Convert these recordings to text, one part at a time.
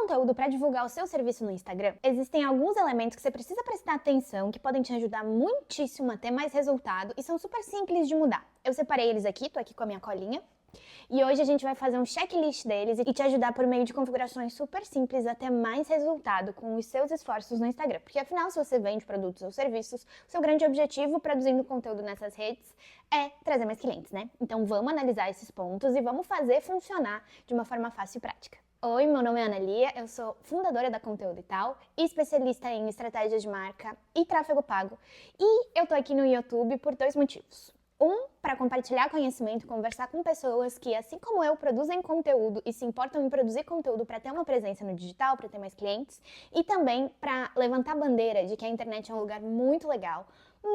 conteúdo para divulgar o seu serviço no Instagram, existem alguns elementos que você precisa prestar atenção, que podem te ajudar muitíssimo a ter mais resultado e são super simples de mudar. Eu separei eles aqui, tô aqui com a minha colinha. E hoje a gente vai fazer um checklist deles e te ajudar por meio de configurações super simples a ter mais resultado com os seus esforços no Instagram. Porque afinal, se você vende produtos ou serviços, o seu grande objetivo produzindo conteúdo nessas redes é trazer mais clientes, né? Então vamos analisar esses pontos e vamos fazer funcionar de uma forma fácil e prática. Oi, meu nome é Ana Lia, eu sou fundadora da Conteúdo e Tal, especialista em estratégias de marca e tráfego pago. E eu tô aqui no YouTube por dois motivos. Para compartilhar conhecimento e conversar com pessoas que, assim como eu, produzem conteúdo e se importam em produzir conteúdo para ter uma presença no digital, para ter mais clientes, e também para levantar a bandeira de que a internet é um lugar muito legal,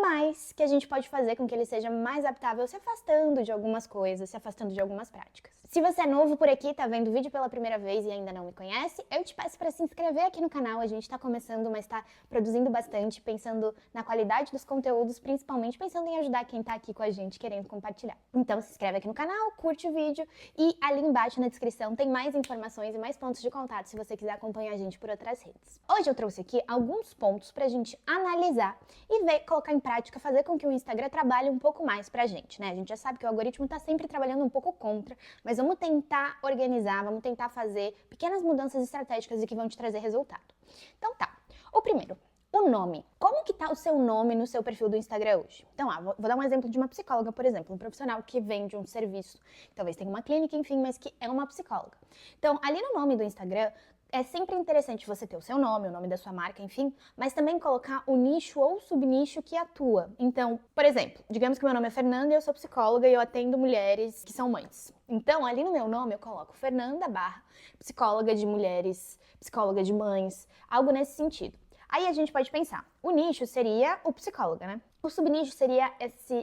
mas que a gente pode fazer com que ele seja mais adaptável, se afastando de algumas coisas, se afastando de algumas práticas. Se você é novo por aqui, tá vendo o vídeo pela primeira vez e ainda não me conhece, eu te peço para se inscrever aqui no canal. A gente tá começando, mas tá produzindo bastante, pensando na qualidade dos conteúdos, principalmente pensando em ajudar quem tá aqui com a gente querendo compartilhar. Então se inscreve aqui no canal, curte o vídeo e ali embaixo na descrição tem mais informações e mais pontos de contato se você quiser acompanhar a gente por outras redes. Hoje eu trouxe aqui alguns pontos pra gente analisar e ver, colocar em prática, fazer com que o Instagram trabalhe um pouco mais pra gente, né? A gente já sabe que o algoritmo tá sempre trabalhando um pouco contra, mas vamos tentar organizar, vamos tentar fazer pequenas mudanças estratégicas e que vão te trazer resultado. Então tá, o primeiro, o nome. Como que tá o seu nome no seu perfil do Instagram hoje? Então, vou dar um exemplo de uma psicóloga, por exemplo, um profissional que vende um serviço, talvez tenha uma clínica, enfim, mas que é uma psicóloga. Então, ali no nome do Instagram, é sempre interessante você ter o seu nome, o nome da sua marca, enfim, mas também colocar o nicho ou subnicho que atua. Então, por exemplo, digamos que meu nome é Fernanda e eu sou psicóloga e eu atendo mulheres que são mães. Então, ali no meu nome eu coloco Fernanda / psicóloga de mulheres, psicóloga de mães, algo nesse sentido. Aí a gente pode pensar, o nicho seria o psicóloga, né? O subnicho seria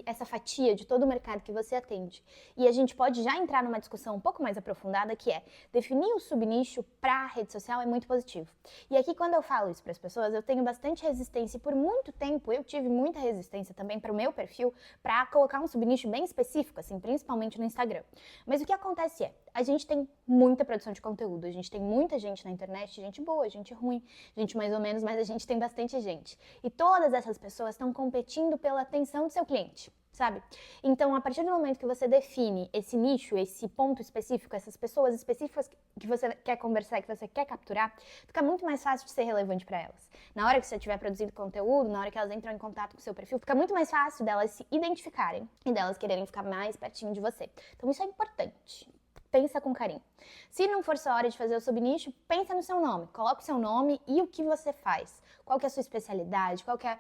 essa fatia de todo o mercado que você atende. E a gente pode já entrar numa discussão um pouco mais aprofundada, que é definir o subnicho para a rede social é muito positivo. E aqui, quando eu falo isso para as pessoas, eu tenho bastante resistência e por muito tempo eu tive muita resistência também para o meu perfil para colocar um subnicho bem específico, assim, principalmente no Instagram. Mas o que acontece é, a gente tem muita produção de conteúdo, a gente tem muita gente na internet, gente boa, gente ruim, gente mais ou menos, mas a gente tem bastante gente. E todas essas pessoas estão competindo pela atenção do seu cliente, sabe? Então, a partir do momento que você define esse nicho, esse ponto específico, essas pessoas específicas que você quer conversar, que você quer capturar, fica muito mais fácil de ser relevante para elas. Na hora que você estiver produzindo conteúdo, na hora que elas entram em contato com o seu perfil, fica muito mais fácil delas se identificarem e delas quererem ficar mais pertinho de você. Então, isso é importante. Pensa com carinho. Se não for sua hora de fazer o subnicho, pensa no seu nome. Coloca o seu nome e o que você faz. Qual que é a sua especialidade, qual que é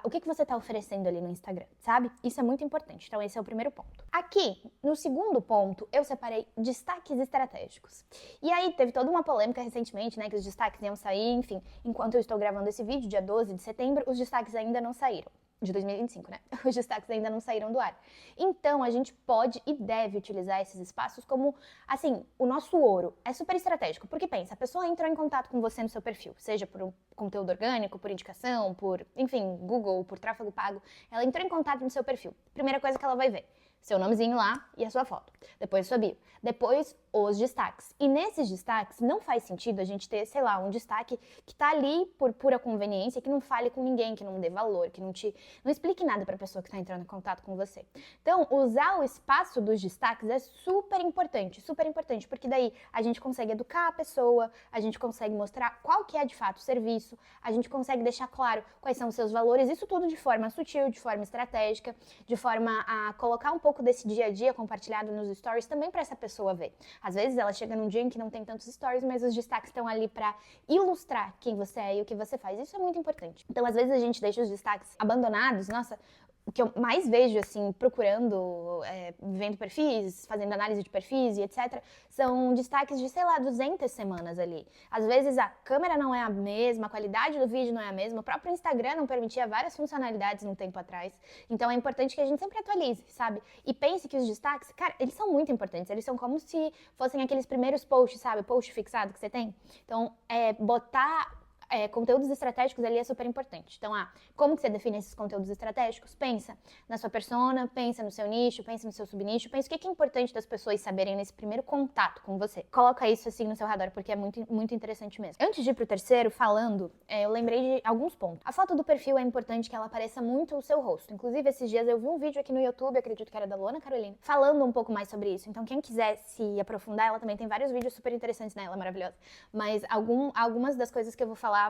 o que você está oferecendo ali no Instagram, sabe? Isso é muito importante. Então esse é o primeiro ponto. Aqui, no segundo ponto, eu separei destaques estratégicos. E aí teve toda uma polêmica recentemente, né, que os destaques iam sair, enfim. Enquanto eu estou gravando esse vídeo, dia 12 de setembro, os destaques ainda não saíram. De 2025, né? Os destaques ainda não saíram do ar. Então, a gente pode e deve utilizar esses espaços como, assim, o nosso ouro. É super estratégico, porque pensa, a pessoa entrou em contato com você no seu perfil, seja por um conteúdo orgânico, por indicação, por, enfim, Google, por tráfego pago. Ela entrou em contato no seu perfil. Primeira coisa que ela vai ver, seu nomezinho lá e a sua foto. Depois sua bio. Depois os destaques. E nesses destaques não faz sentido a gente ter, sei lá, um destaque que tá ali por pura conveniência, que não fale com ninguém, que não dê valor, que não explique nada pra pessoa que tá entrando em contato com você. Então, usar o espaço dos destaques é super importante, porque daí a gente consegue educar a pessoa, a gente consegue mostrar qual que é de fato o serviço, a gente consegue deixar claro quais são os seus valores, isso tudo de forma sutil, de forma estratégica, de forma a colocar um pouco desse dia a dia compartilhado nos stories também para essa pessoa ver. Às vezes ela chega num dia em que não tem tantos stories, mas os destaques estão ali para ilustrar quem você é e o que você faz. Isso é muito importante. Então, às vezes a gente deixa os destaques abandonados. Nossa, o que eu mais vejo, assim, procurando, vendo perfis, fazendo análise de perfis e etc., são destaques de, sei lá, 200 semanas ali. Às vezes a câmera não é a mesma, a qualidade do vídeo não é a mesma, o próprio Instagram não permitia várias funcionalidades um tempo atrás. Então é importante que a gente sempre atualize, sabe? E pense que os destaques, cara, eles são muito importantes, eles são como se fossem aqueles primeiros posts, sabe? Post fixado que você tem. Então, botar conteúdos estratégicos ali é super importante. Então, como que você define esses conteúdos estratégicos? Pensa na sua persona, pensa no seu nicho, pensa no seu subnicho, pensa o que é importante das pessoas saberem nesse primeiro contato com você. Coloca isso assim no seu radar, porque é muito, muito interessante mesmo. Antes de ir pro terceiro, falando, eu lembrei de alguns pontos. A foto do perfil é importante que ela apareça muito o seu rosto. Inclusive, esses dias eu vi um vídeo aqui no YouTube, acredito que era da Luana Carolina, falando um pouco mais sobre isso. Então, quem quiser se aprofundar, ela também tem vários vídeos super interessantes nela, maravilhosa. Mas algumas das coisas que eu vou falar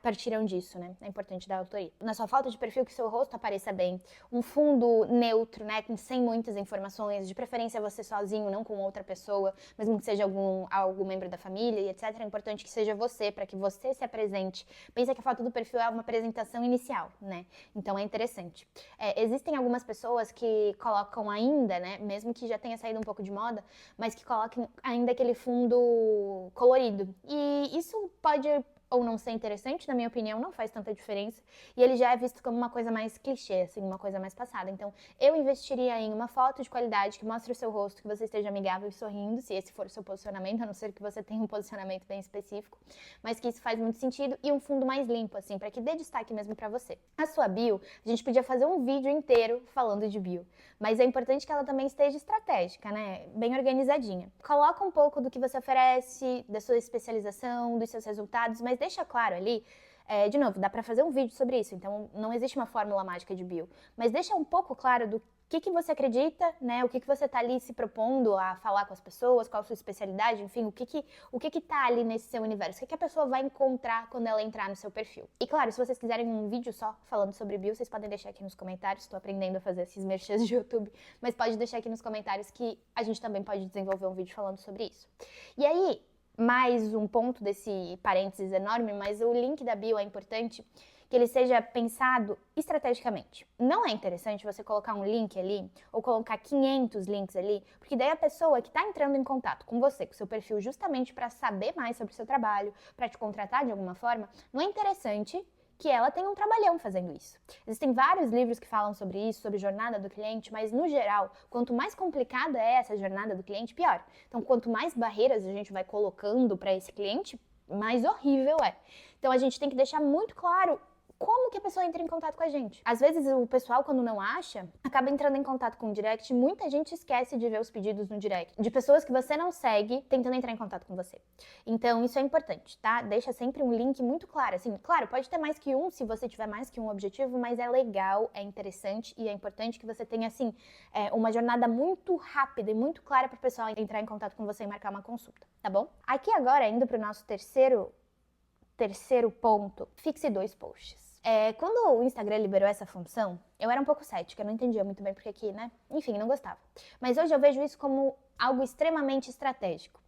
partiram disso, né? É importante dar autoria. Na sua foto de perfil, que seu rosto apareça bem. Um fundo neutro, né? Sem muitas informações. De preferência você sozinho, não com outra pessoa, mesmo que seja algum membro da família e etc. É importante que seja você, para que você se apresente. Pensa que a foto do perfil é uma apresentação inicial, né? Então é interessante. Existem algumas pessoas que colocam ainda, né? Mesmo que já tenha saído um pouco de moda, mas que colocam ainda aquele fundo colorido. E isso pode ou não ser interessante, na minha opinião, não faz tanta diferença. E ele já é visto como uma coisa mais clichê, assim, uma coisa mais passada. Então, eu investiria em uma foto de qualidade que mostre o seu rosto, que você esteja amigável e sorrindo, se esse for o seu posicionamento, a não ser que você tenha um posicionamento bem específico, mas que isso faz muito sentido, e um fundo mais limpo, assim, para que dê destaque mesmo para você. A sua bio, a gente podia fazer um vídeo inteiro falando de bio, mas é importante que ela também esteja estratégica, né? Bem organizadinha. Coloca um pouco do que você oferece, da sua especialização, dos seus resultados, mas deixa claro ali, de novo, dá pra fazer um vídeo sobre isso, então não existe uma fórmula mágica de bio, mas deixa um pouco claro do que você acredita, né? O que você tá ali se propondo a falar com as pessoas, qual a sua especialidade, enfim, o que tá ali nesse seu universo, o que a pessoa vai encontrar quando ela entrar no seu perfil. E claro, se vocês quiserem um vídeo só falando sobre bio, vocês podem deixar aqui nos comentários, estou aprendendo a fazer esses merchans de YouTube, mas pode deixar aqui nos comentários que a gente também pode desenvolver um vídeo falando sobre isso. E aí, mais um ponto desse parênteses enorme, mas o link da bio é importante que ele seja pensado estrategicamente. Não é interessante você colocar um link ali, ou colocar 500 links ali, porque daí a pessoa que está entrando em contato com você, com o seu perfil, justamente para saber mais sobre o seu trabalho, para te contratar de alguma forma, não é interessante que ela tenha um trabalhão fazendo isso. Existem vários livros que falam sobre isso, sobre jornada do cliente, mas no geral, quanto mais complicada é essa jornada do cliente, pior. Então, quanto mais barreiras a gente vai colocando para esse cliente, mais horrível é. Então, a gente tem que deixar muito claro como que a pessoa entra em contato com a gente. Às vezes o pessoal, quando não acha, acaba entrando em contato com o direct, muita gente esquece de ver os pedidos no direct, de pessoas que você não segue, tentando entrar em contato com você. Então isso é importante, tá? Deixa sempre um link muito claro, assim, claro, pode ter mais que um, se você tiver mais que um objetivo, mas é legal, é interessante e é importante que você tenha, assim, uma jornada muito rápida e muito clara para o pessoal entrar em contato com você e marcar uma consulta, tá bom? Aqui agora, indo pro nosso terceiro ponto, fixe 2 posts. Quando o Instagram liberou essa função, eu era um pouco cética, não entendia muito bem porque aqui, né? Enfim, não gostava. Mas hoje eu vejo isso como algo extremamente estratégico.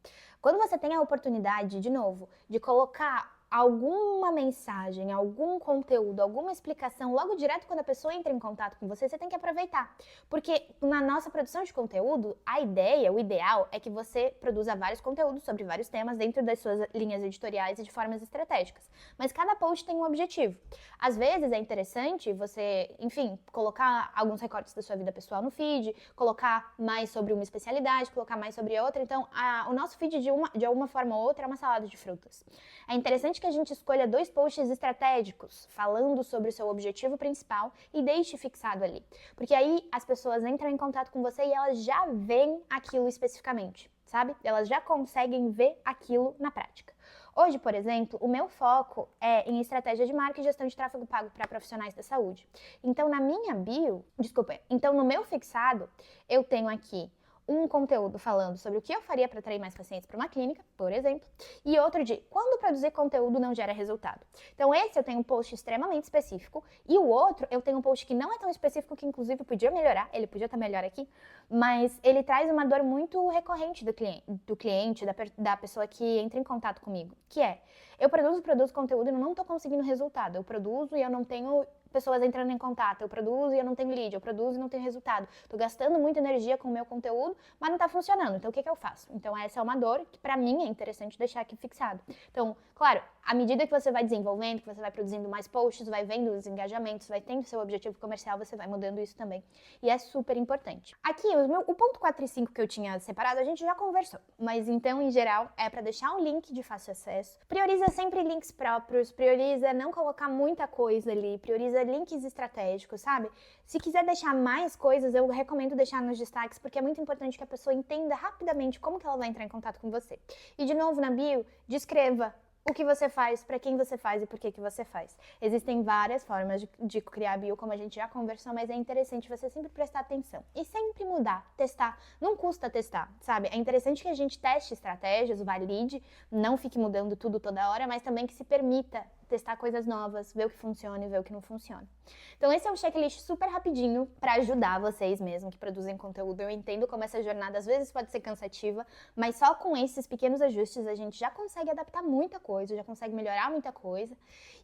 Quando você tem a oportunidade, de novo, de colocar alguma mensagem, algum conteúdo, alguma explicação logo direto quando a pessoa entra em contato com você, você tem que aproveitar. Porque na nossa produção de conteúdo, a ideia, o ideal é que você produza vários conteúdos sobre vários temas dentro das suas linhas editoriais e de formas estratégicas. Mas cada post tem um objetivo. Às vezes é interessante você, enfim, colocar alguns recortes da sua vida pessoal no feed, colocar mais sobre uma especialidade, colocar mais sobre outra. Então, o nosso feed de alguma forma ou outra é uma salada de frutas. É interessante que a gente escolha 2 posts estratégicos, falando sobre o seu objetivo principal e deixe fixado ali. Porque aí as pessoas entram em contato com você e elas já veem aquilo especificamente, sabe? Elas já conseguem ver aquilo na prática. Hoje, por exemplo, o meu foco é em estratégia de marca e gestão de tráfego pago para profissionais da saúde. Então, no meu fixado, eu tenho aqui um conteúdo falando sobre o que eu faria para atrair mais pacientes para uma clínica, por exemplo, e outro de quando produzir conteúdo não gera resultado. Então esse eu tenho um post extremamente específico e o outro eu tenho um post que não é tão específico, que inclusive podia melhorar, ele podia estar melhor aqui, mas ele traz uma dor muito recorrente do cliente, da pessoa que entra em contato comigo, que é, eu produzo conteúdo e não estou conseguindo resultado, eu produzo e eu não tenho pessoas entrando em contato, eu produzo e eu não tenho lead, eu produzo e não tenho resultado. Tô gastando muita energia com o meu conteúdo, mas não tá funcionando. Então, o que eu faço? Então, essa é uma dor que, pra mim, é interessante deixar aqui fixado. Então, claro, à medida que você vai desenvolvendo, que você vai produzindo mais posts, vai vendo os engajamentos, vai tendo seu objetivo comercial, você vai mudando isso também. E é super importante. Aqui, o ponto 4 e 5 que eu tinha separado, a gente já conversou. Mas, então, em geral, é pra deixar um link de fácil acesso. Prioriza sempre links próprios, prioriza não colocar muita coisa ali, prioriza links estratégicos, sabe? Se quiser deixar mais coisas, eu recomendo deixar nos destaques, porque é muito importante que a pessoa entenda rapidamente como que ela vai entrar em contato com você. E, de novo, na bio, descreva o que você faz, para quem você faz e por que você faz. Existem várias formas de criar bio, como a gente já conversou, mas é interessante você sempre prestar atenção. E sempre mudar, testar. Não custa testar, sabe? É interessante que a gente teste estratégias, valide, não fique mudando tudo toda hora, mas também que se permita testar coisas novas, ver o que funciona e ver o que não funciona. Então esse é um checklist super rapidinho para ajudar vocês mesmo que produzem conteúdo. Eu entendo como essa jornada às vezes pode ser cansativa, mas só com esses pequenos ajustes a gente já consegue adaptar muita coisa, já consegue melhorar muita coisa.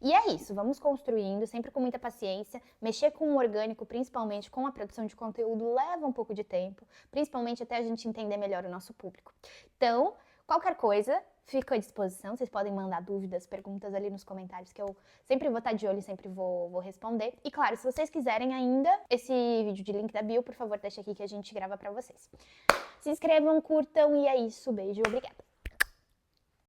E é isso, vamos construindo, sempre com muita paciência. Mexer com o orgânico, principalmente com a produção de conteúdo, leva um pouco de tempo, principalmente até a gente entender melhor o nosso público. Então, qualquer coisa, fico à disposição, vocês podem mandar dúvidas, perguntas ali nos comentários, que eu sempre vou estar de olho e sempre vou responder. E claro, se vocês quiserem ainda esse vídeo de link da bio, por favor, deixa aqui que a gente grava pra vocês. Se inscrevam, curtam e é isso. Beijo, obrigada!